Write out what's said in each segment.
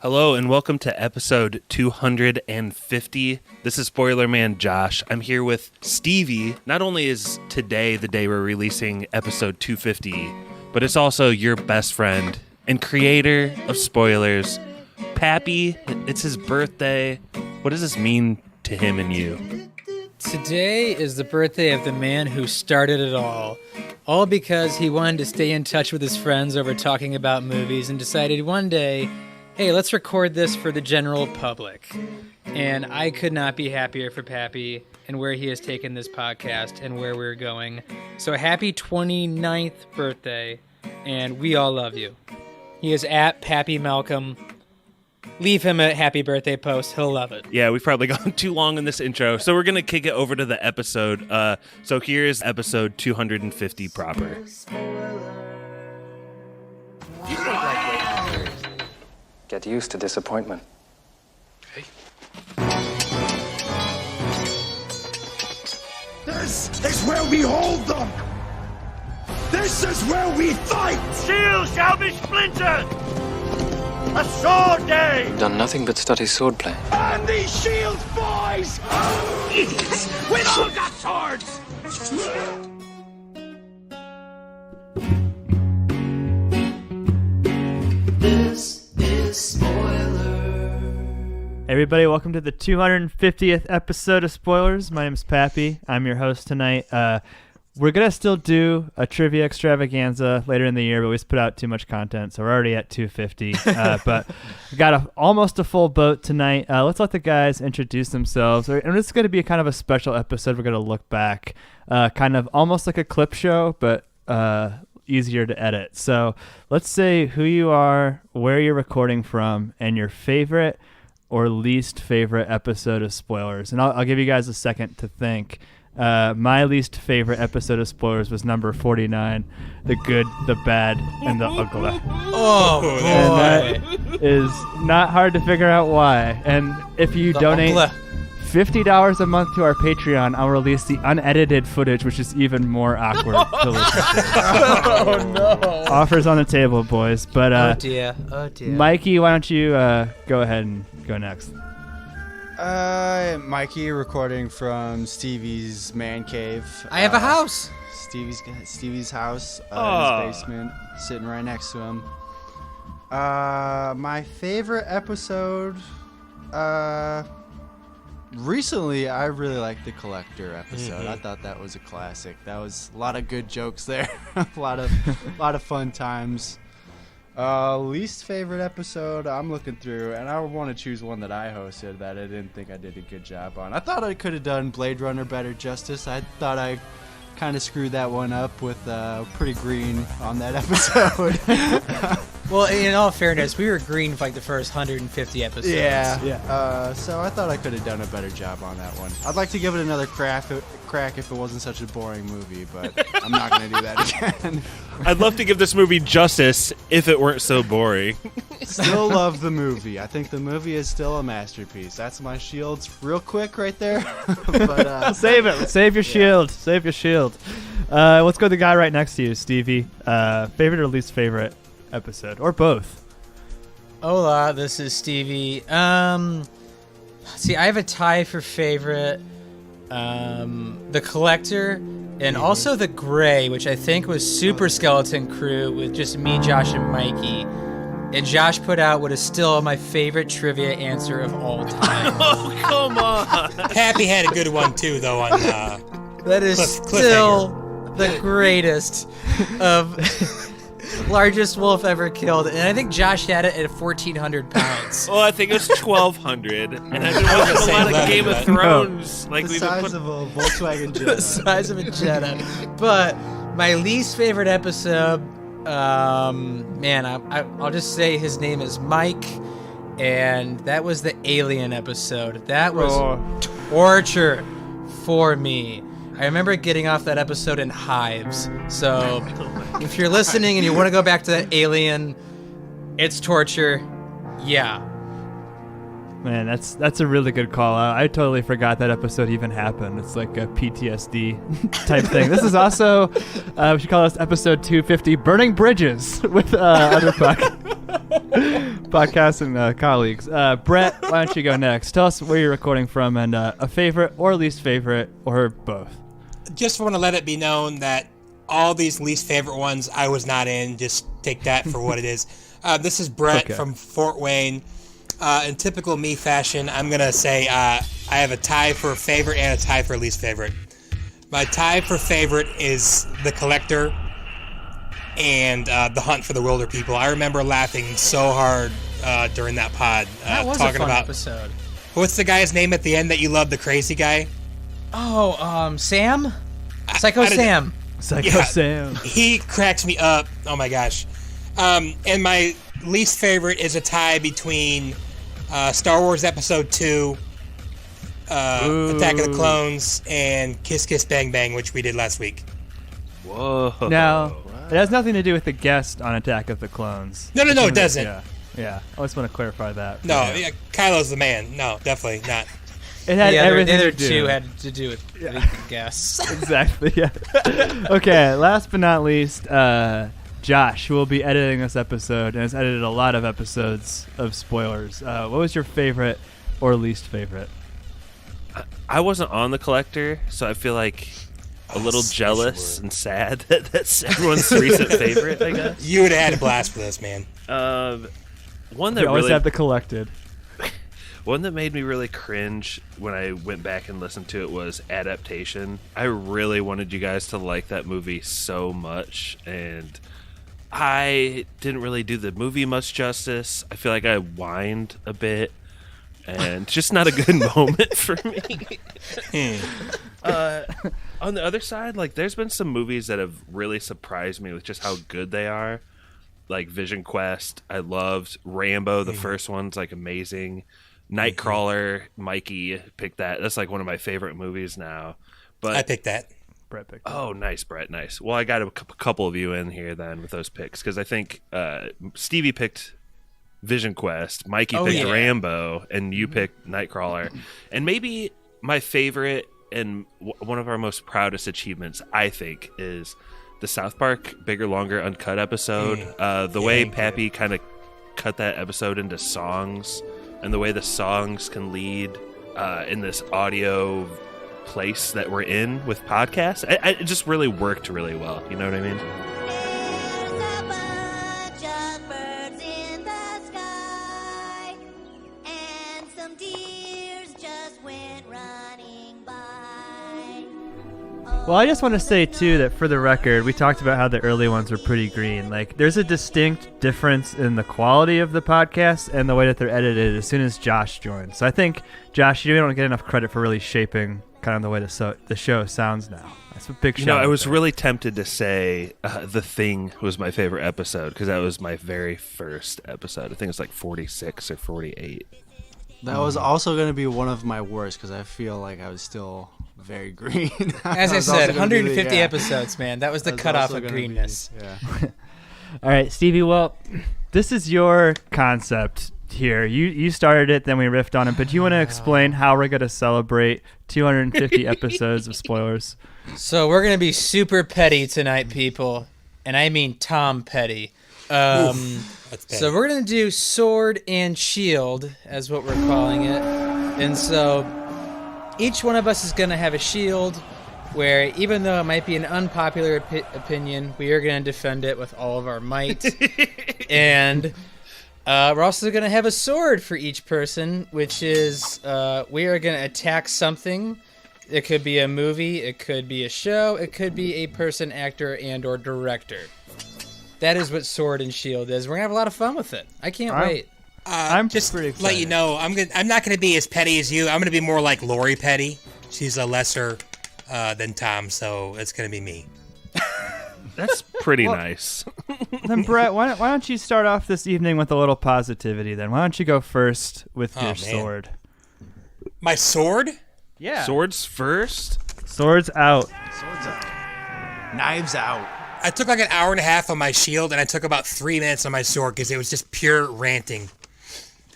Hello and welcome to episode 250. This is Spoiler Man Josh. I'm here with Stevie. Not only is today the day we're releasing episode 250, but it's also your best friend and creator of spoilers, Pappy. It's his birthday. What does this mean to him and you? Today is the birthday of the man who started it all because he wanted to stay in touch with his friends over talking about movies and decided one day, hey, let's record this for the general public. And I could not be happier for Pappy and where he has taken this podcast and where we're going. So happy 29th birthday, and we all love you. He is at Pappy Malcolm. Leave him a happy birthday post. He'll love it. Yeah, we've probably gone too long in this intro, so we're going to kick it over to the episode. So here's episode 250 proper. Get used to disappointment. Okay. This is where we hold them! This is where we fight! Shields shall be splintered! A sword day! You've done nothing but study swordplay. And these shields, boys! Idiots! We've all got swords! This is Spoiler. Hey everybody, welcome to the 250th episode of Spoilers. My name's Pappy. I'm your host tonight. We're going to still do a trivia extravaganza later in the year, but we just put out too much content, so we're already at 250. But we got almost a full boat tonight. Let's let the guys introduce themselves. And it's going to be kind of a special episode. We're going to look back, kind of almost like a clip show, but easier to edit. So let's say who you are, where you're recording from, and your favorite or least favorite episode of Spoilers. And I'll give you guys a second to think. My least favorite episode of Spoilers was number 49, The Good, the Bad, and the Ugly. Oh, boy. And that is not hard to figure out why. And if you donate $50 a month to our Patreon, I'll release the unedited footage, which is even more awkward to listen to. Oh, no. Offers on the table, boys. But Oh, dear. Mikey, why don't you go ahead and go next? Mikey, recording from Stevie's man cave. I have a house. Stevie's house, his basement, sitting right next to him. My favorite episode, recently I really liked the Collector episode. I thought that was a classic. That was a lot of good jokes there, a lot of fun times. Least favorite episode, I'm looking through, and I want to choose one that I hosted that I didn't think I did a good job on. I thought I could have done Blade Runner better justice. I thought I kind of screwed that one up with pretty green on that episode. Well, in all fairness, we were green for like the first 150 episodes. Yeah. So I thought I could have done a better job on that one. I'd like to give it another crack if it wasn't such a boring movie, but I'm not going to do that again. I'd love to give this movie justice if it weren't so boring. Still love the movie. I think the movie is still a masterpiece. That's my shields real quick right there. But Save it. Save your shield. Save your shield. Let's go to the guy right next to you, Stevie. Favorite or least favorite episode, or both? Hola, this is Stevie. See, I have a tie for favorite. The Collector, and also The Gray, which I think was Super Skeleton Crew with just me, Josh, and Mikey. And Josh put out what is still my favorite trivia answer of all time. Oh, come on. Pappy had a good one too, though. On that is still the greatest of largest wolf ever killed, and I think Josh had it at 1,400 pounds. Well, I think it was 1,200, and I've been watching a lot of Game of Thrones. Like the size of a Volkswagen Jetta. The size of a Jetta. But my least favorite episode, I'll just say his name is Mike, and that was the Alien episode. That was torture for me. I remember getting off that episode in hives. So if you're listening and you want to go back to that Alien, it's torture. Yeah. Man, that's a really good call out. I totally forgot that episode even happened. It's like a PTSD type thing. This is also, we should call this episode 250, Burning Bridges with Otherfuck. podcasting colleagues. Brett, why don't you go next? Tell us where you're recording from and a favorite or least favorite or both. Just want to let it be known that all these least favorite ones I was not in. Just take that for what it is. This is Brett from Fort Wayne. In typical me fashion, I'm going to say I have a tie for favorite and a tie for least favorite. My tie for favorite is The Collector and The Hunt for the Wilder People. I remember laughing so hard during that pod. That was talking a fun about episode. What's the guy's name at the end that you love, the crazy guy? Oh, Sam? Psycho Sam. Sam. He cracks me up. Oh my gosh. And my least favorite is a tie between Star Wars Episode 2, Attack of the Clones, and Kiss Kiss Bang Bang, which we did last week. Whoa. Now, it has nothing to do with the guest on Attack of the Clones. No, it doesn't. Yeah. I just want to clarify that. No, Kylo's the man. No, definitely not. It had everything the other to do. two had to do with the guests. Exactly, yeah. Okay, last but not least, Josh, who will be editing this episode and has edited a lot of episodes of spoilers. What was your favorite or least favorite? I wasn't on The Collector, so I feel like a little jealous and sad that that's everyone's recent favorite, I guess. You would have had a blast with this, man. One that We always really have The Collected. One that made me really cringe when I went back and listened to it was Adaptation. I really wanted you guys to like that movie so much, and I didn't really do the movie much justice. I feel like I whined a bit, and just not a good moment for me. On the other side, like, there's been some movies that have really surprised me with just how good they are. Like Vision Quest, I loved. Rambo, the first one's like amazing. Nightcrawler, Mikey picked that. That's like one of my favorite movies now. But I picked that. Brett picked that. Oh, nice, Brett, nice. Well, I got a couple of you in here then with those picks because I think Stevie picked Vision Quest, Mikey picked Rambo, and you picked Nightcrawler. And maybe my favorite and one of our most proudest achievements, I think, is the South Park Bigger, Longer, Uncut episode. The way Pappy kind of cut that episode into songs and the way the songs can lead in this audio place that we're in with podcasts, it just really worked really well. You know what I mean? There's a bunch of birds in the sky, and some deers just went running by. Well, I just want to say, too, that for the record, we talked about how the early ones were pretty green. Like, there's a distinct difference in the quality of the podcast and the way that they're edited as soon as Josh joined. So I think, Josh, you don't get enough credit for really shaping kind of the way the show sounds now. That's a big shout. You know, I was really tempted to say The Thing was my favorite episode because that was my very first episode. I think it's like 46 or 48. That was also going to be one of my worst because I feel like I was still very green. As I said, 150 episodes, man. That was the cutoff of greenness. All right, Stevie, well, this is your concept here. You started it, then we riffed on it, but do you want to explain how we're going to celebrate 250 episodes of spoilers? So we're going to be super petty tonight, people. And I mean Tom Petty. So we're going to do Sword and Shield, as what we're calling it. And so each one of us is going to have a shield where, even though it might be an unpopular opinion, we are going to defend it with all of our might. And we're also going to have a sword for each person, which is we are going to attack something. It could be a movie, it could be a show, it could be a person, actor, and or director. That is what Sword and Shield is. We're going to have a lot of fun with it. I can't wait. I'm just pretty excited. Let you know, I'm not going to be as petty as you. I'm going to be more like Lori Petty. She's a lesser than Tom, so it's going to be me. That's pretty nice. Then, Brett, why don't you start off this evening with a little positivity then? Why don't you go first with your sword? My sword? Yeah. Swords first? Swords out. Swords out. Knives out. I took like an hour and a half on my shield, and I took about 3 minutes on my sword because it was just pure ranting.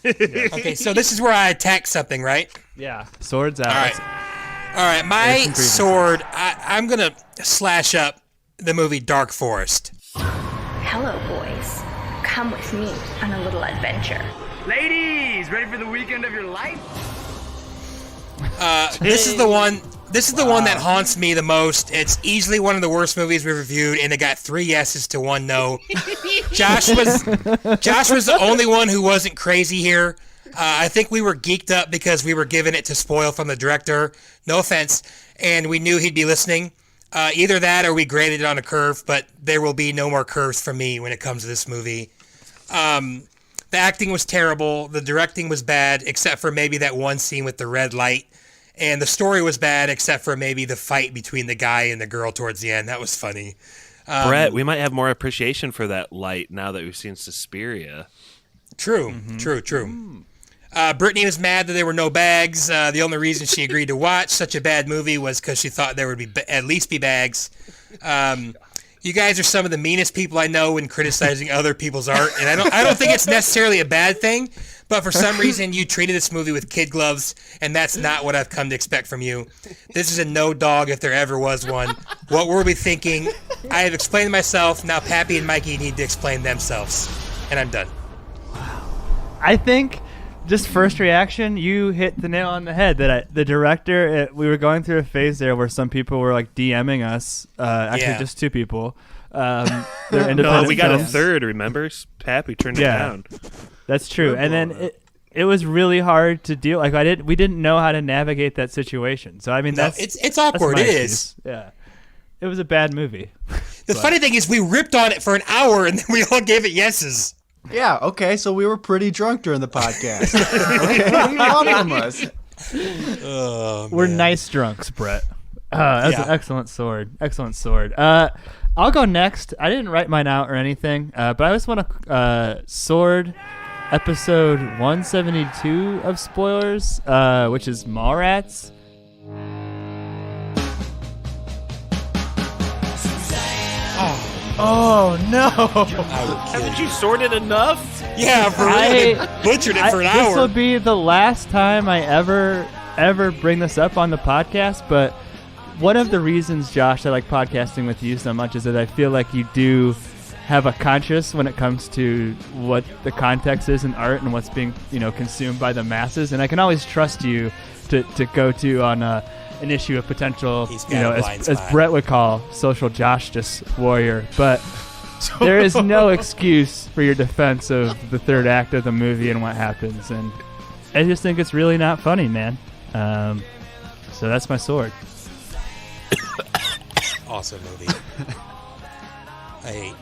Okay, so this is where I attack something, right? Yeah. Swords out. All right. My sword, I'm going to slash up the movie Dark Forest. Hello, boys. come with me on a little adventure. Ladies, ready for the weekend of your life? This is the one. This is the one that haunts me the most. It's easily one of the worst movies we've reviewed, and it got 3 yeses to 1 no. Josh was the only one who wasn't crazy here. I think we were geeked up because we were given it to spoil from the director. No offense, and we knew he'd be listening. Either that or we graded it on a curve, but there will be no more curves from me when it comes to this movie. The acting was terrible. The directing was bad, except for maybe that one scene with the red light. And the story was bad, except for maybe the fight between the guy and the girl towards the end. That was funny. Brett, we might have more appreciation for that light now that we've seen Suspiria. True. Brittany was mad that there were no bags. The only reason she agreed to watch such a bad movie was because she thought there would be at least be bags. You guys are some of the meanest people I know when criticizing other people's art, and I don't think it's necessarily a bad thing. But for some reason, you treated this movie with kid gloves, and that's not what I've come to expect from you. This is a no dog if there ever was one. What were we thinking? I have explained myself. Now Pappy and Mikey need to explain themselves. And I'm done. I think, just first reaction, you hit the nail on the head. The director, we were going through a phase there where some people were like DMing us. Just 2 people. They're independent. No, we got films. a third. Remember, Pappy turned it down. That's true. And then it was really hard to deal. Like we didn't know how to navigate that situation. So I mean, it's awkward. It is. Yeah, it was a bad movie. The funny thing is, we ripped on it for an hour, and then we all gave it yeses. Yeah. Okay. So we were pretty drunk during the podcast. Okay, what do you want from us? Oh, we're nice drunks, Brett. That's an excellent sword. Excellent sword. I'll go next. I didn't write mine out or anything, but I just want to sword episode 172 of spoilers, which is Mallrats. Oh no! Haven't you sorted enough? Yeah, I butchered it for an hour. This will be the last time I ever bring this up on the podcast, but one of the reasons, Josh, I like podcasting with you so much is that I feel like you do have a conscience when it comes to what the context is in art and what's being, consumed by the masses, and I can always trust you to go to on an issue of potential, as Brett would call social justice warrior. But there is no excuse for your defense of the third act of the movie and what happens, and I just think it's really not funny, man. So that's my sword. Awesome movie. I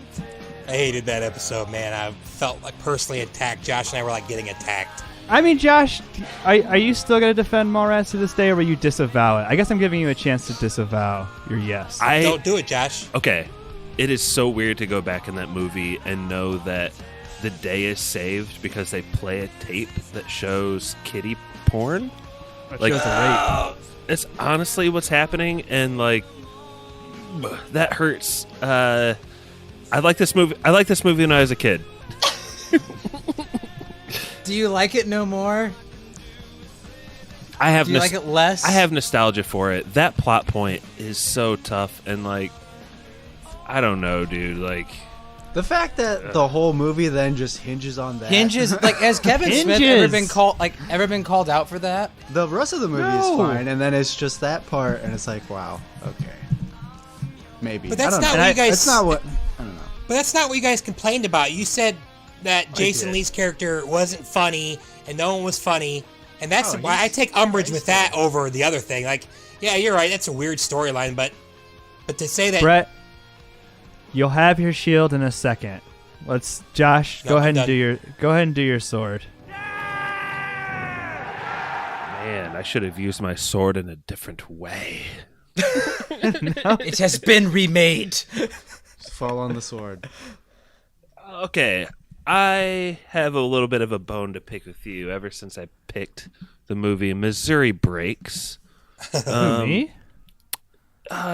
hated that episode, man. I felt like personally attacked. Josh and I were like getting attacked. I mean, Josh, are you still going to defend Mallrats to this day, or will you disavow it? I guess I'm giving you a chance to disavow your yes. Don't do it, Josh. Okay. It is so weird to go back in that movie and know that the day is saved because they play a tape that shows kiddie porn. Shows a rape. It's honestly what's happening, and that hurts. I like this movie. I like this movie when I was a kid. Do you like it no more? I have. Do you like it less? I have nostalgia for it. That plot point is so tough, and I don't know, dude. The fact that the whole movie then just hinges on that. Has Kevin Smith ever been called out for that? The rest of the movie is fine, and then it's just that part, and it's like, wow, okay, maybe. But that's not what you guys. That's not what. I don't know. But that's not what you guys complained about. You said that Jason Lee's character wasn't funny, and no one was funny, and that's why I take umbrage with that over the other thing. Yeah, you're right. That's a weird storyline, but to say that, Brett, you'll have your shield in a second. Josh, go ahead and do your sword. Man, I should have used my sword in a different way. No. It has been remade. Fall on the sword. Okay, I have a little bit of a bone to pick with you ever since I picked the movie Missouri Breaks. Me?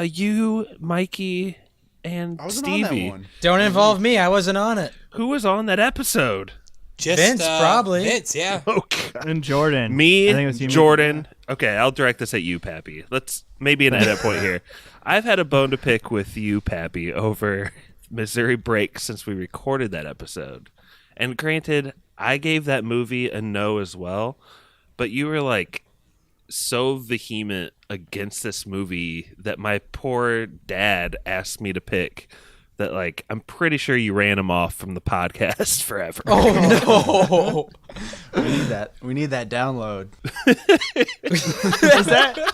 You, Mikey, and Stevie. Don't involve me. I wasn't on it. Who was on that episode? Just Vince, probably. Vince, yeah. Okay. And Jordan. Me, I think it was you, Jordan. Okay, I'll direct this at you, Pappy. Let's maybe an edit point here. I've had a bone to pick with you, Pappy, over Missouri Breaks since we recorded that episode. And granted, I gave that movie a no as well, but you were like so vehement against this movie that my poor dad asked me to pick that, like, I'm pretty sure you ran him off from the podcast forever. Oh no. We need that download. Is that?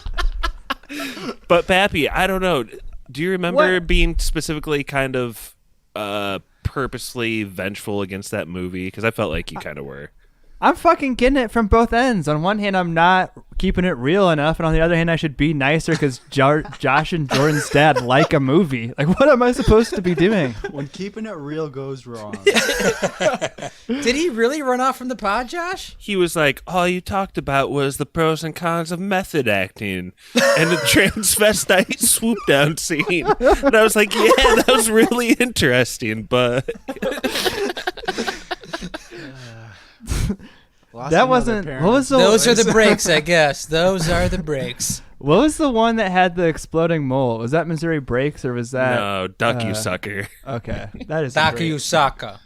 But Pappy, I don't know. Do you remember being specifically kind of purposely vengeful against that movie? Because I felt like you kind of were. I'm fucking getting it from both ends. On one hand, I'm not keeping it real enough, and on the other hand, I should be nicer because Josh and Jordan's dad like a movie. Like, what am I supposed to be doing? When keeping it real goes wrong. Did he really run off from the pod, Josh? He was like, all you talked about was the pros and cons of method acting and the transvestite swoop down scene. And I was like, yeah, that was really interesting, but... That wasn't. What was the? Those are the breaks, I guess. Those are the breaks. What was the one that had the exploding mole? Was that Missouri Breaks or was that? No, Duck You Sucker. Okay, that is. Duck You Sucker.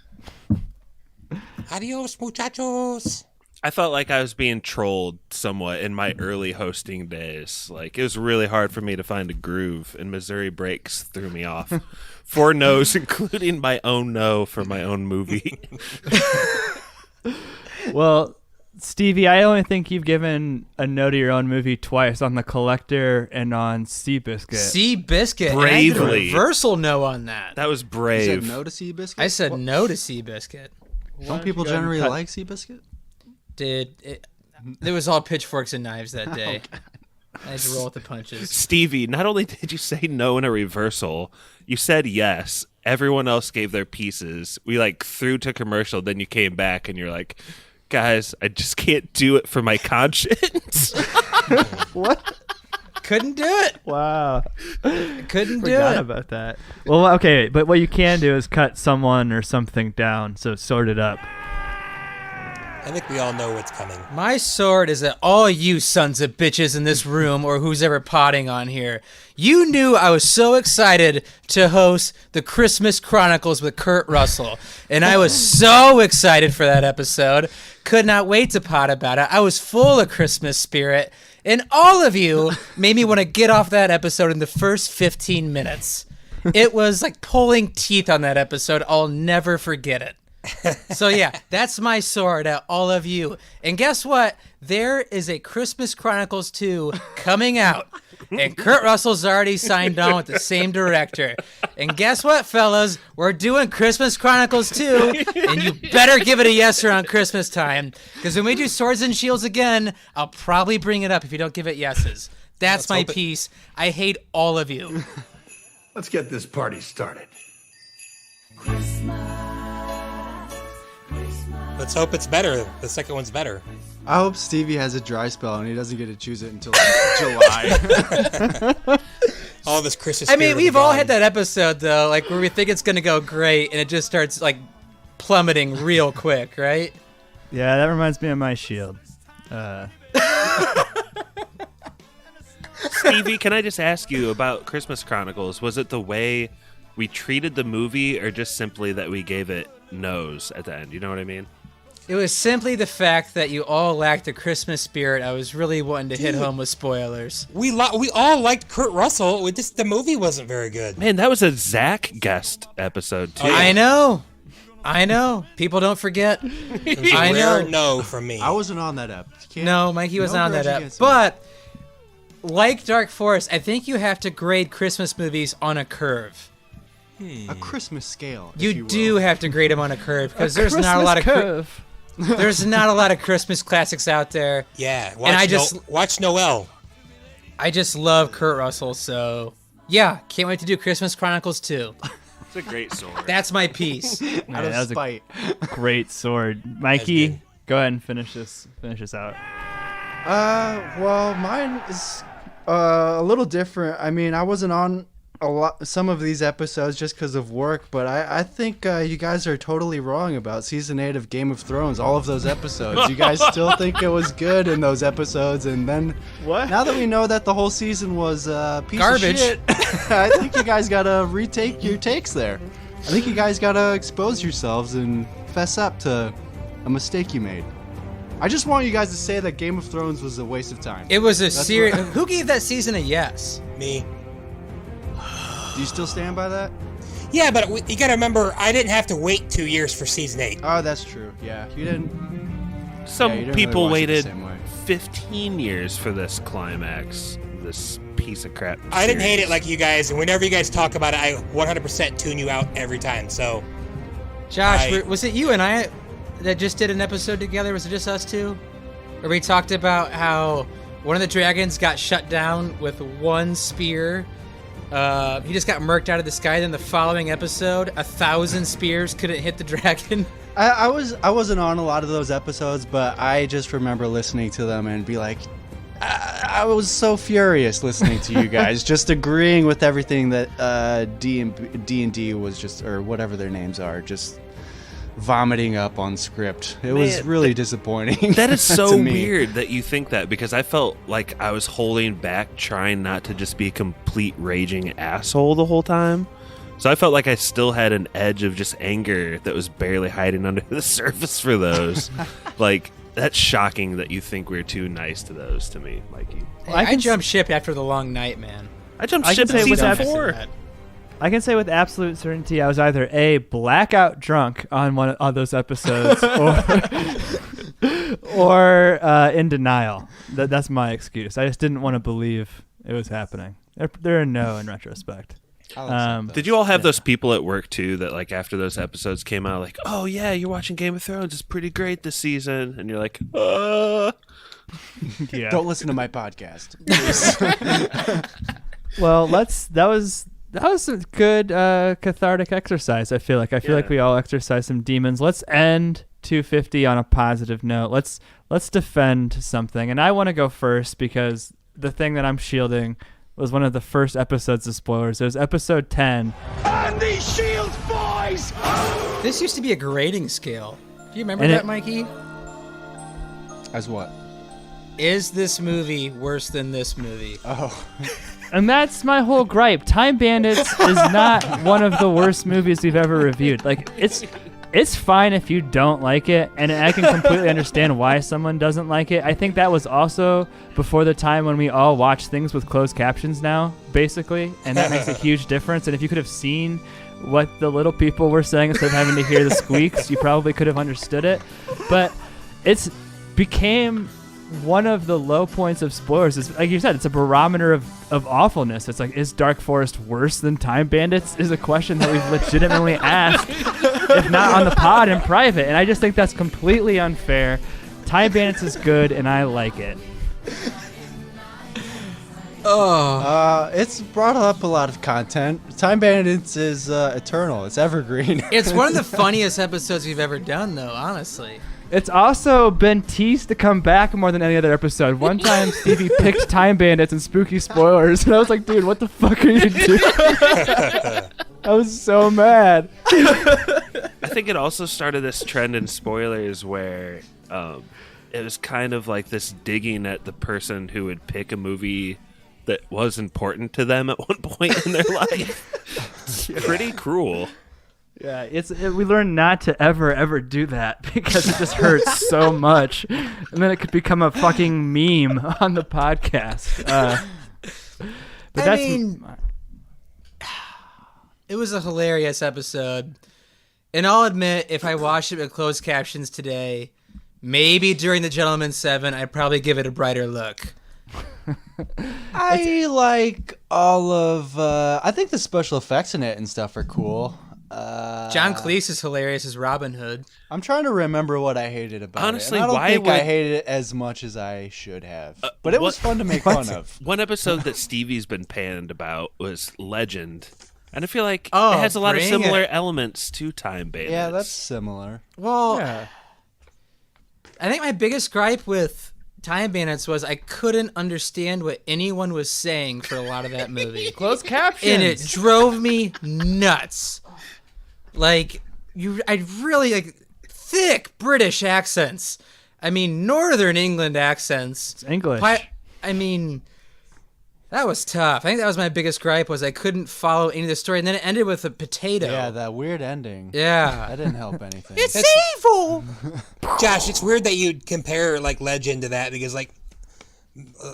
Adios, muchachos. I felt like I was being trolled somewhat in my early hosting days. Like, it was really hard for me to find a groove, and Missouri Breaks threw me off. 4 no's, including my own no for my own movie. Well, Stevie, I only think you've given a no to your own movie twice, on The Collector and on Seabiscuit. Seabiscuit. Bravely. And I did a reversal no on that. That was brave. You said no to Seabiscuit? I said no to Seabiscuit. Don't people generally like Seabiscuit? It was all pitchforks and knives that day. I had to roll with the punches. Stevie, not only did you say no in a reversal, you said yes. Everyone else gave their pieces. We like threw to commercial, then you came back and you're like, guys, I just can't do it for my conscience. What? Couldn't do it. Wow. Couldn't do Forgot it. about that. Well, okay, but what you can do is cut someone or something down, so sort it up. I think we all know what's coming. My sword is at all you sons of bitches in this room or who's ever potting on here. You knew I was so excited to host the Christmas Chronicles with Kurt Russell. And I was so excited for that episode. Could not wait to pot about it. I was full of Christmas spirit. And all of you made me want to get off that episode in the first 15 minutes. It was like pulling teeth on that episode. I'll never forget it. So yeah, that's my sword at all of you. And guess what? There is a Christmas Chronicles 2 coming out. And Kurt Russell's already signed on with the same director. And guess what, fellas? We're doing Christmas Chronicles 2. And you better give it a yes around Christmas time. Because when we do Swords and Shields again, I'll probably bring it up if you don't give it yeses. That's my piece. I hate all of you. Let's get this party started. Let's hope it's better. The second one's better. I hope Stevie has a dry spell and he doesn't get to choose it until July. All this Christmas. I mean, we've all had that episode though, like where we think it's gonna go great and it just starts like plummeting real quick, right? Yeah, that reminds me of my shield. Stevie, can I just ask you about Christmas Chronicles? Was it the way we treated the movie or just simply that we gave it no's at the end? You know what I mean? It was simply the fact that you all lacked the Christmas spirit. I was really wanting to hit home with spoilers. We all liked Kurt Russell. The movie wasn't very good. Man, that was a Zach guest episode too. I know. People don't forget. I know. No from me. I wasn't on that app. No, Mikey wasn't on that app. But like Dark Forest, I think you have to grade Christmas movies on a curve. A Christmas scale. You do have to grade them on a curve because there's not a lot of curve. There's not a lot of Christmas classics out there. Yeah, watch Noel. I just love Kurt Russell, so yeah, can't wait to do Christmas Chronicles 2. It's a great sword. That's my piece. Out of spite. Great sword. Mikey, go ahead and finish this out. Well, mine is a little different. I mean, I wasn't on some of these episodes just because of work, but I think you guys are totally wrong about season 8 of Game of Thrones. All of those episodes, you guys still think it was good in those episodes, and then now that we know that the whole season was piece garbage, of shit, I think you guys gotta retake your takes there. I think you guys gotta expose yourselves and fess up to a mistake you made. I just want you guys to say that Game of Thrones was a waste of time. It was a serious. Who gave that season a yes? Me. Do you still stand by that? Yeah, but you gotta remember, I didn't have to wait 2 years for season 8. Oh, that's true. Yeah, you didn't. Some you didn't people really watch it the waited same way. 15 years for this climax, this piece of crap. I didn't hate series. it like you guys, and whenever you guys talk about it, I 100% tune you out every time. So, Josh, was it you and I that just did an episode together? Was it just us two? Where we talked about how one of the dragons got shut down with one spear. He just got murked out of the sky. Then the following episode, 1,000 spears couldn't hit the dragon. I wasn't on a lot of those episodes, but I just remember listening to them and be like, I was so furious listening to you guys, just agreeing with everything that D&D was just, or whatever their names are, just vomiting up on script. It was really disappointing. That is so to me. weird that you think that, because I felt like I was holding back, trying not to just be a complete raging asshole the whole time. So I felt like I still had an edge of just anger that was barely hiding under the surface for those. Like, that's shocking that you think we're too nice to those, to me, Mikey. Hey, I jumped ship after the long night, man. I jumped ship in season 4. I can say with absolute certainty I was either A, blackout drunk on one of those episodes, or in denial. That's my excuse. I just didn't want to believe it was happening. There are no in retrospect. Did you all have those people at work too that, like, after those episodes came out, like, oh yeah, you're watching Game of Thrones, it's pretty great this season, and you're like, yeah. Don't listen to my podcast. Well, that was a good cathartic exercise. I feel like we all exercised some demons. Let's end 250 on a positive note. Let's defend something, and I want to go first because the thing that I'm shielding was one of the first episodes of spoilers. It was episode 10. And these shields, boys! This used to be a grading scale. Do you remember that, Mikey? As what? Is this movie worse than this movie? Oh. And that's my whole gripe. Time Bandits is not one of the worst movies we've ever reviewed. Like, it's fine if you don't like it, and I can completely understand why someone doesn't like it. I think that was also before the time when we all watch things with closed captions now, basically, and that makes a huge difference. And if you could have seen what the little people were saying instead of having to hear the squeaks, you probably could have understood it. But it's became one of the low points of spoilers. Is, like you said, it's a barometer of awfulness. It's like, is Dark Forest worse than Time Bandits? Is a question that we've legitimately asked, if not on the pod, in private. And I just think that's completely unfair. Time Bandits is good, and I like it. It's brought up a lot of content. Time Bandits is eternal. It's evergreen. It's one of the funniest episodes we've ever done, though, honestly. It's also been teased to come back more than any other episode. One time, Stevie picked Time Bandits and spooky spoilers, and I was like, dude, what the fuck are you doing? I was so mad. I think it also started this trend in spoilers where it was kind of like this digging at the person who would pick a movie that was important to them at one point in their life. It's pretty cruel. Yeah, we learned not to ever do that because it just hurts so much, and then it could become a fucking meme on the podcast. But I mean, it was a hilarious episode, and I'll admit, if I watched it with closed captions today, maybe during the Gentleman's 7, I'd probably give it a brighter look. I like all of. I think the special effects in it and stuff are cool. John Cleese is hilarious as Robin Hood. I'm trying to remember what I hated about Honestly, it. And I why don't think would- I hated it as much as I should have. But it was fun to make fun of. One episode that Stevie's been panned about was Legend. And I feel like it Oh, has a lot of bring similar it. elements to Time Bandits. Yeah, that's similar. Well, Yeah. I think my biggest gripe with Time Bandits was I couldn't understand what anyone was saying for a lot of that movie. Closed captions. And it drove me nuts. Like, I really, like, thick British accents. I mean, Northern England accents. It's English. I mean, That was tough. I think that was my biggest gripe was I couldn't follow any of the story, and then it ended with a potato. Yeah, that weird ending. Yeah. That didn't help anything. It's evil! Josh, it's weird that you'd compare like Legend to that because like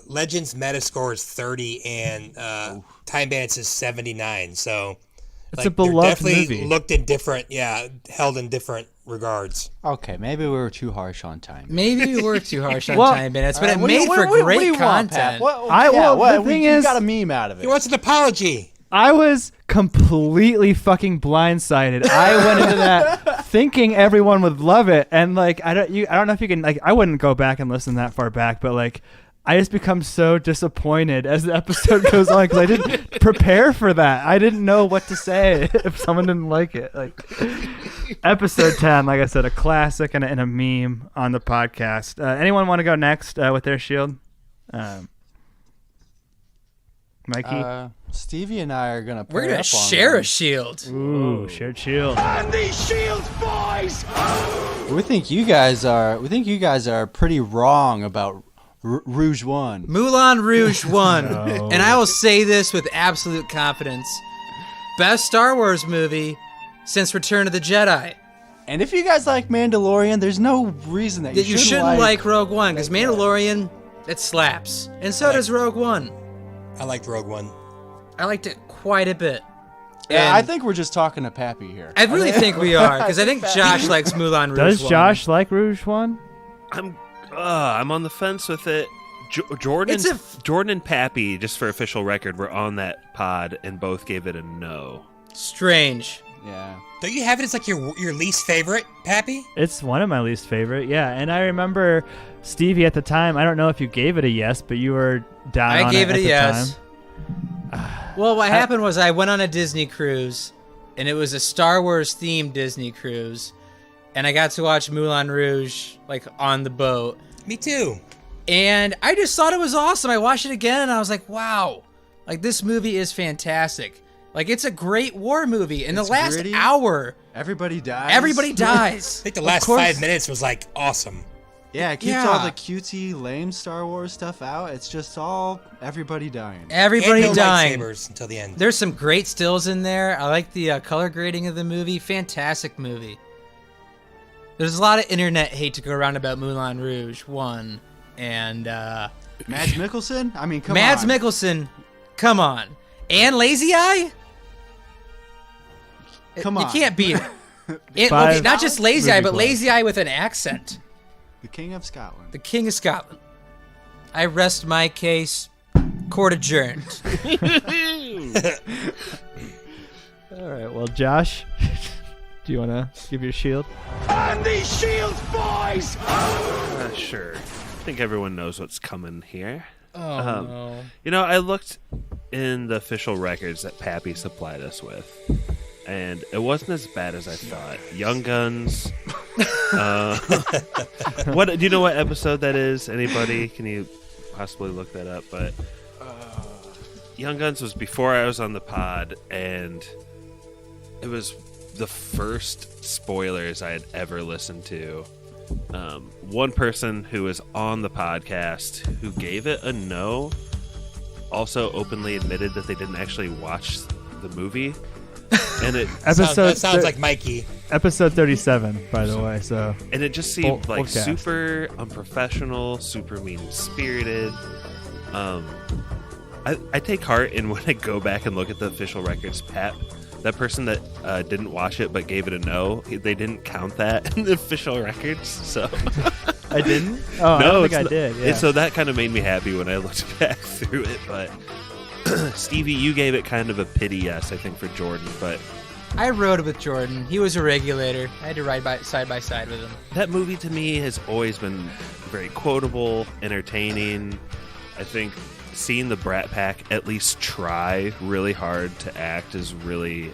Legend's Metascore is 30 and Time Bandits is 79. So it's like, a beloved definitely movie. Looked in different, held in different regards. Okay, maybe we were too harsh on Time. Maybe we were too harsh on Time Bandits, but it made for what great do you want, content. Pat? The thing is, got a meme out of it. He wants an apology. I was completely fucking blindsided. I went into that thinking everyone would love it, and like I don't know if you can like I wouldn't go back and listen that far back, but like I just become so disappointed as the episode goes on because I didn't prepare for that. I didn't know what to say if someone didn't like it. Like episode 10, like I said, a classic and a meme on the podcast. Anyone want to go next with their shield? Mikey? Stevie and I are gonna. We're gonna share a shield. Ooh, shared shield. And these shields, boys! We think you guys are pretty wrong about Rouge One. Moulin Rouge won, No. and I will say this with absolute confidence: best Star Wars movie since Return of the Jedi. And if you guys like Mandalorian, there's no reason that You shouldn't like Rogue One because Mandalorian, it slaps, and so does Rogue One. I liked Rogue One. I liked it quite a bit. Yeah, And I think we're just talking to Pappy here. I really think we are because I think Josh likes Moulin Rouge. Does 1. Josh like Rouge One? I'm on the fence with it. Jordan and Pappy, just for official record, were on that pod and both gave it a no. Strange. Yeah. Don't you have it as like your least favorite, Pappy? It's one of my least favorite, yeah. And I remember Stevie at the time. I don't know if you gave it a yes, but you were down on it. I gave it a at the yes. time. Well, what happened was I went on a Disney cruise, and it was a Star Wars themed Disney cruise, and I got to watch Moulin Rouge like on the boat. Me too. And I just thought it was awesome. I watched it again, and I was like, wow, like this movie is fantastic. Like it's a great war movie. In the last hour, everybody dies. Everybody dies. I think the last 5 minutes was like awesome. Yeah, it keeps all the cutesy, lame Star Wars stuff out. It's just all everybody dying. Everybody and no dying. lightsabers until the end. There's some great stills in there. I like the color grading of the movie. Fantastic movie. There's a lot of internet hate to go around about Moulin Rouge 1. And Mads Mikkelsen? I mean, come on. Mads Mikkelsen, come on. And Lazy Eye? Come on. You can't beat it. Okay, not just Lazy Eye, but Lazy Eye with an accent. The King of Scotland. The King of Scotland. I rest my case. Court adjourned. All right, well, Josh, do you want to give your shield? And these shields, boys! Sure. I think everyone knows what's coming here. Oh, no. You know, I looked in the official records that Pappy supplied us with, and it wasn't as bad as I thought. Young Guns. What do you know? What episode that is? Anybody? Can you possibly look that up? But Young Guns was before I was on the pod, and it was the first spoilers I had ever listened to. One person who was on the podcast who gave it a no also openly admitted that they didn't actually watch the movie. And it sounds like Mikey. Episode 37, by the way. So, and it just seemed like cast. super unprofessional, super mean-spirited. I take heart in when I go back and look at the official records. That person that didn't watch it but gave it a no, they didn't count that in the official records. So I didn't? Oh, no, I don't think I did. Yeah. So that kind of made me happy when I looked back through it. But Stevie, you gave it kind of a pity yes, I think, for Jordan. But I rode with Jordan. He was a regulator. I had to ride side by side with him. That movie to me has always been very quotable, entertaining. I think seeing the Brat Pack at least try really hard to act is really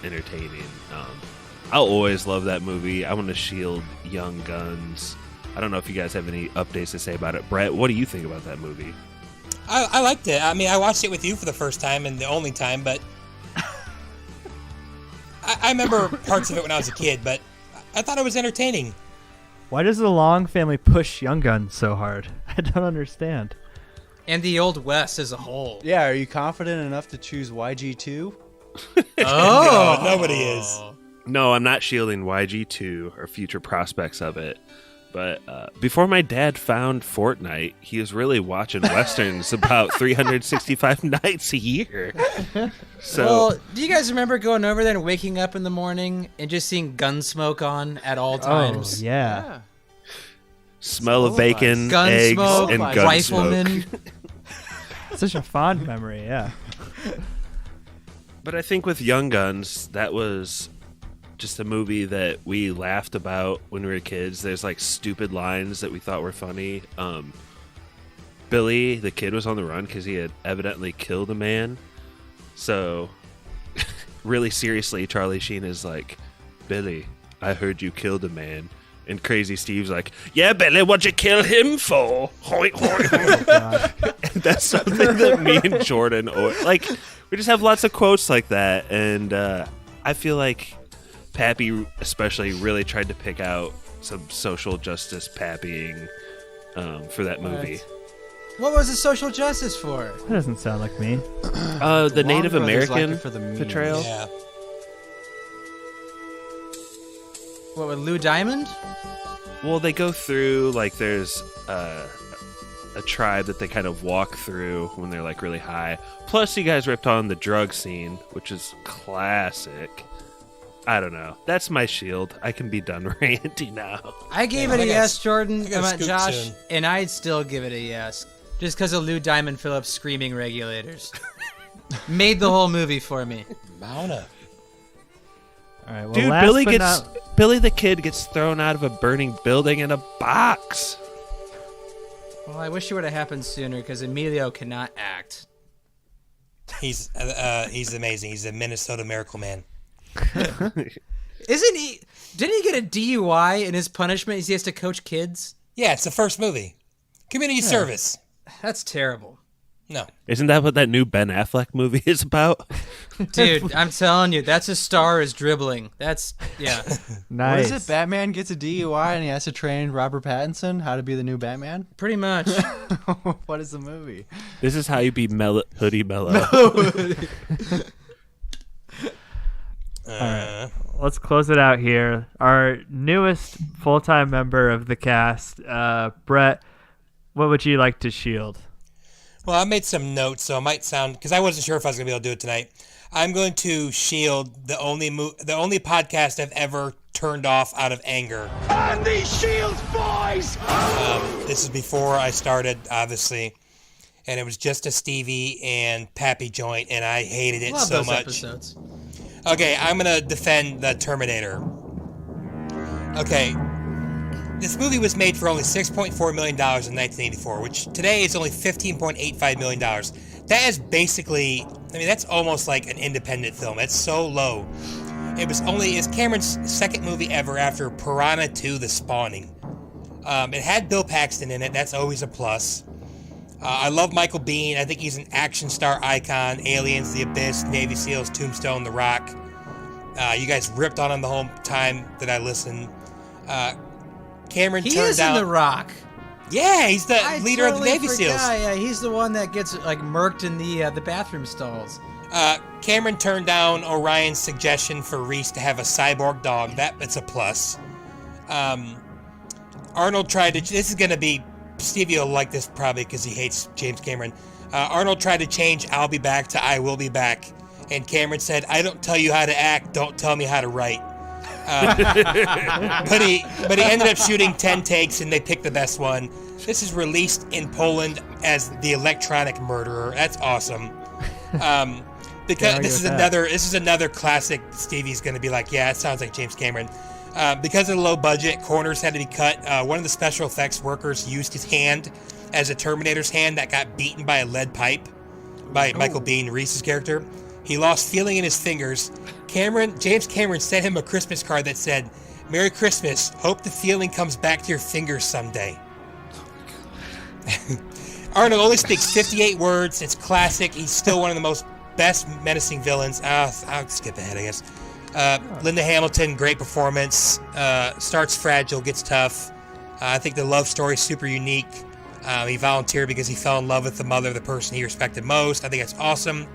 entertaining. I'll always love that movie. I want to shield Young Guns. I don't know if you guys have any updates to say about it. Brett, what do you think about that movie? I liked it. I mean, I watched it with you for the first time and the only time, but I remember parts of it when I was a kid, but I thought it was entertaining. Why does the Long family push Young Guns so hard? I don't understand. And the Old West as a whole. Yeah, are you confident enough to choose YG2? Oh, No, nobody is. No, I'm not shielding YG2 or future prospects of it. But before my dad found Fortnite, he was really watching Westerns about 365 nights a year. So, well, do you guys remember going over there and waking up in the morning and just seeing gun smoke on at all times? Oh, yeah. Smell of bacon, gun eggs, smoke, and gun rifleman. smoke. Such a fond memory, yeah. But I think with Young Guns, that was just a movie that we laughed about when we were kids. There's like stupid lines that we thought were funny. Billy, the kid, was on the run because he had evidently killed a man. So, really seriously, Charlie Sheen is like, Billy, I heard you killed a man. And Crazy Steve's like, yeah, Billy, what'd you kill him for? Hoy, hoy, hoy. And that's something that me and Jordan, like, we just have lots of quotes like that. And I feel like Pappy especially really tried to pick out some social justice pappying for that movie. What was the social justice for? That doesn't sound like me. The Native American like for the memes. portrayal. Yeah. What, with Lou Diamond? Well, they go through, like, there's a tribe that they kind of walk through when they're, like, really high. Plus, you guys ripped on the drug scene, which is classic. I don't know. That's my shield. I can be done ranting now. I gave it a yes, Jordan. About Josh, and I'd still give it a yes. Just because of Lou Diamond Phillips screaming regulators. Made the whole movie for me. Mauna. All right, well, Dude, Billy the Kid gets thrown out of a burning building in a box. Well, I wish it would have happened sooner because Emilio cannot act. He's amazing. He's a Minnesota Miracle Man. Isn't he? Didn't he get a DUI and his punishment is he has to coach kids? Yeah, it's the first movie. Community service. That's terrible. No. Isn't that what that new Ben Affleck movie is about? Dude, I'm telling you, that's his star is dribbling. That's, yeah. Nice. What is it? Batman gets a DUI and he has to train Robert Pattinson how to be the new Batman? Pretty much. What is the movie? This is how you be Hoodie Mellow. All right, let's close it out here. Our newest full-time member of the cast, Brett, what would you like to shield? Well, I made some notes, so it might sound, because I wasn't sure if I was going to be able to do it tonight. I'm going to shield the only podcast I've ever turned off out of anger. And these shields, boys! This is before I started, obviously, and it was just a Stevie and Pappy joint, and I hated it so much. Episodes. Okay, I'm going to defend the Terminator. Okay, this movie was made for only $6.4 million in 1984, which today is only $15.85 million. That is basically, I mean, that's almost like an independent film. It's so low. It's Cameron's second movie ever after Piranha 2: The Spawning. It had Bill Paxton in it. That's always a plus. I love Michael Biehn. I think he's an action star icon. Aliens, The Abyss, Navy SEALs, Tombstone, The Rock. You guys ripped on him the whole time that I listened. Cameron he turned is down. in The Rock. Yeah, he's the leader of the Navy SEALs. Yeah, he's the one that gets like murked in the bathroom stalls. Cameron turned down Orion's suggestion for Reese to have a cyborg dog. That's a plus. Arnold tried to. This is going to be. Stevie will like this probably because he hates James Cameron. Arnold tried to change "I'll be back" to "I will be back," and Cameron said, "I don't tell you how to act. Don't tell me how to write." But he ended up shooting 10 takes and they picked the best one. This is released in Poland as The Electronic Murderer. That's awesome. Because this is another classic. Stevie's going to be like, yeah, it sounds like James Cameron. Because of the low budget, corners had to be cut. One of the special effects workers used his hand as a Terminator's hand that got beaten by a lead pipe by Michael Biehn, Reese's character. He lost feeling in his fingers. James Cameron sent him a Christmas card that said, "Merry Christmas. Hope the feeling comes back to your fingers someday." Arnold only speaks 58 words. It's classic. He's still one of the most best menacing villains. I'll skip ahead, I guess. Linda Hamilton, great performance. Starts fragile, gets tough. I think the love story is super unique. He volunteered because he fell in love with the mother of the person he respected most. I think that's awesome.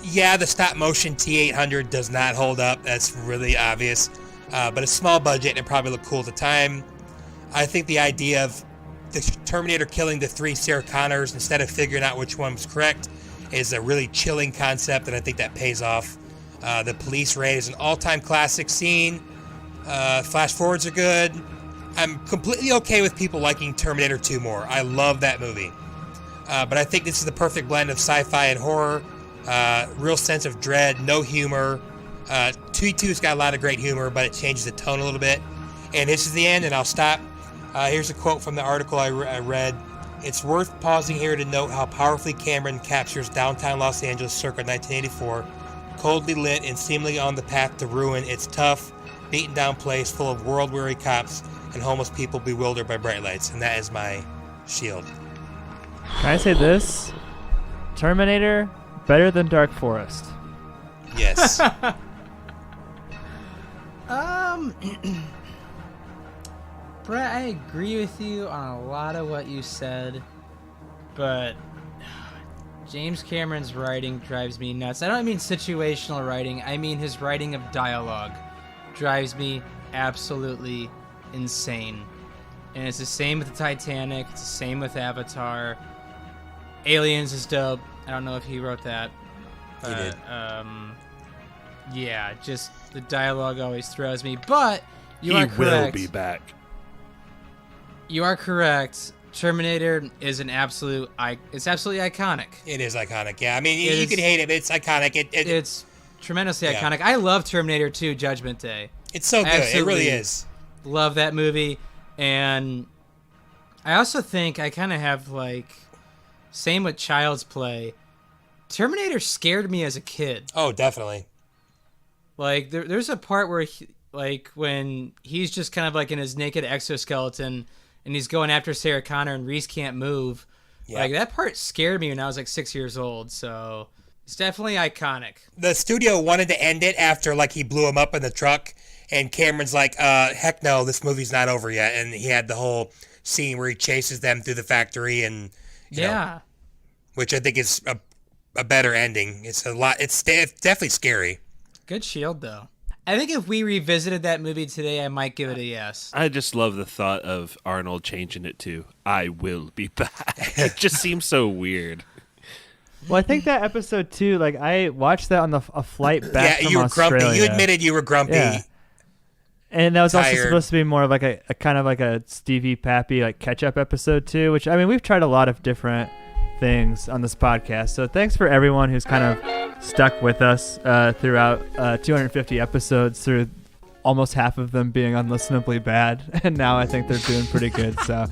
Yeah, the stop motion T-800 does not hold up. That's really obvious. But a small budget and it probably looked cool at the time. I think the idea of the Terminator killing the 3 Sarah Connors instead of figuring out which one was correct is a really chilling concept, and I think that pays off. The police raid is an all-time classic scene. Flash forwards are good. I'm completely okay with people liking Terminator 2 more. I love that movie. But I think this is the perfect blend of sci-fi and horror. Real sense of dread, no humor. T2's got a lot of great humor, but it changes the tone a little bit. And this is the end, and I'll stop. Here's a quote from the article I read. It's worth pausing here to note how powerfully Cameron captures downtown Los Angeles circa 1984, coldly lit and seemingly on the path to ruin. It's tough, beaten down place full of world-weary cops and homeless people bewildered by bright lights. And that is my shield. Can I say this? Terminator, better than Dark Forest. Yes. Brett, I agree with you on a lot of what you said, but James Cameron's writing drives me nuts. I don't mean situational writing, I mean his writing of dialogue drives me absolutely insane. And it's the same with the Titanic, it's the same with Avatar. Aliens is dope. I don't know if he wrote that. He did. Yeah, just the dialogue always throws me. But you are correct. He will be back. You are correct. Terminator is it's absolutely iconic. It is iconic, yeah. I mean, you can hate it, but it's iconic. It's tremendously iconic. I love Terminator 2 Judgment Day. It's so good. It really is. Love that movie. And I also think I kind of have, same with Child's Play. Terminator scared me as a kid. Oh, definitely. There's a part where, when he's just kind of, in his naked exoskeleton, and he's going after Sarah Connor, and Reese can't move. Yeah. That part scared me when I was, 6 years old, so it's definitely iconic. The studio wanted to end it after, he blew him up in the truck, and Cameron's like, heck no, this movie's not over yet, and he had the whole scene where he chases them through the factory, and, you know, which I think is a better ending. It's definitely scary. Good shield, though. I think if we revisited that movie today, I might give it a yes. I just love the thought of Arnold changing it to "I will be back." It just seems so weird. Well, I think that episode 2, I watched that on a flight back from you were Australia. Grumpy. You admitted you were grumpy. Yeah. And that was tired. Also supposed to be more of a kind of a Stevie Pappy catch-up episode too, which, I mean, we've tried a lot of different things on this podcast. So thanks for everyone who's kind of stuck with us throughout 250 episodes, through almost half of them being unlistenably bad. And now I think they're doing pretty good. So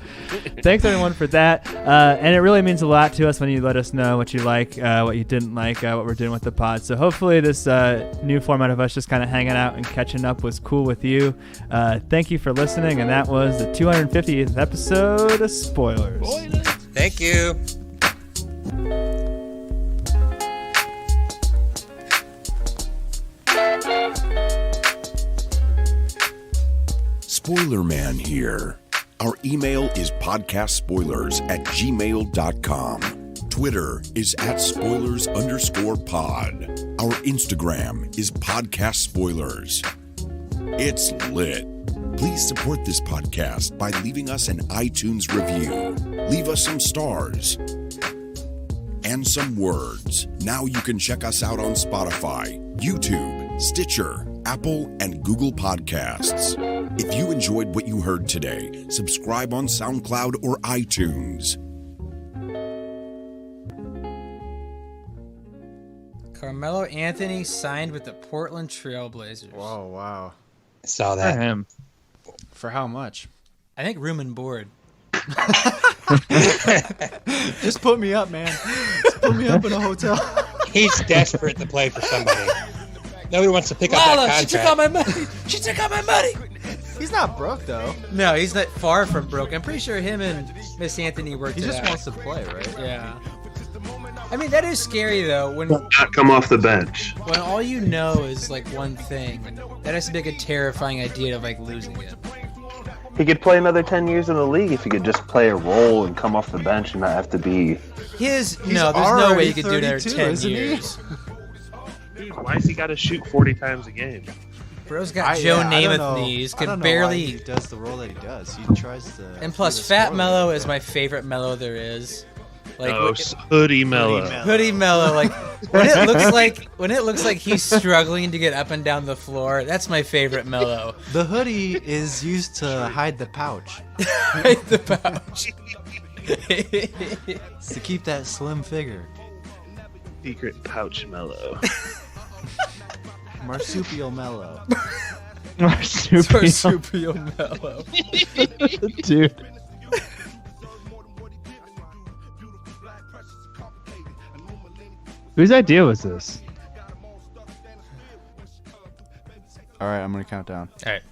thanks everyone for that. And it really means a lot to us when you let us know what you like, what you didn't like, what we're doing with the pod. So hopefully this new format of us just kind of hanging out and catching up was cool with you. Thank you for listening. And that was the 250th episode of Spoilers. Thank you. Spoiler Man here. Our email is podcastspoilers@gmail.com. Twitter is @spoilers_pod. Our Instagram is podcast spoilers. It's lit. Please support this podcast by leaving us an iTunes review. Leave us some stars and some words. Now you can check us out on Spotify, YouTube, Stitcher, Apple, and Google Podcasts. If you enjoyed what you heard today, subscribe on SoundCloud or iTunes. Carmelo Anthony signed with the Portland Trail Blazers. Whoa, wow. I saw that. For him. For how much? I think room and board. Just put me up, man. Just put me up in a hotel. He's desperate to play for somebody. Nobody wants to pick up that contract. She took all my money. She took all my money. He's not broke, though. No, he's not far from broke. I'm pretty sure him and Miss Anthony worked He it just out. wants to play, right? Yeah. I mean, that is scary, though. When not come off the bench. When all you know is, one thing, that has to be a terrifying idea of, losing it. He could play another 10 years in the league if he could just play a role and come off the bench and not have to be. There's no way he could do another 10 years. Dude, why has he got to shoot 40 times a game? Bro's got Joe Namath knees. Can barely. Why he does the role that he does. He tries to. And plus, Fat Mello is my favorite Mello there is. Like Hoodie Mello. Hoodie Mello. Like when it looks like he's struggling to get up and down the floor. That's my favorite Mello. The hoodie is used to hide the pouch. Hide the pouch. It's to keep that slim figure. Secret pouch Mello. Marsupial Mello. Marsupial Mello. Dude. Whose idea was this? All right, I'm going to count down. All right.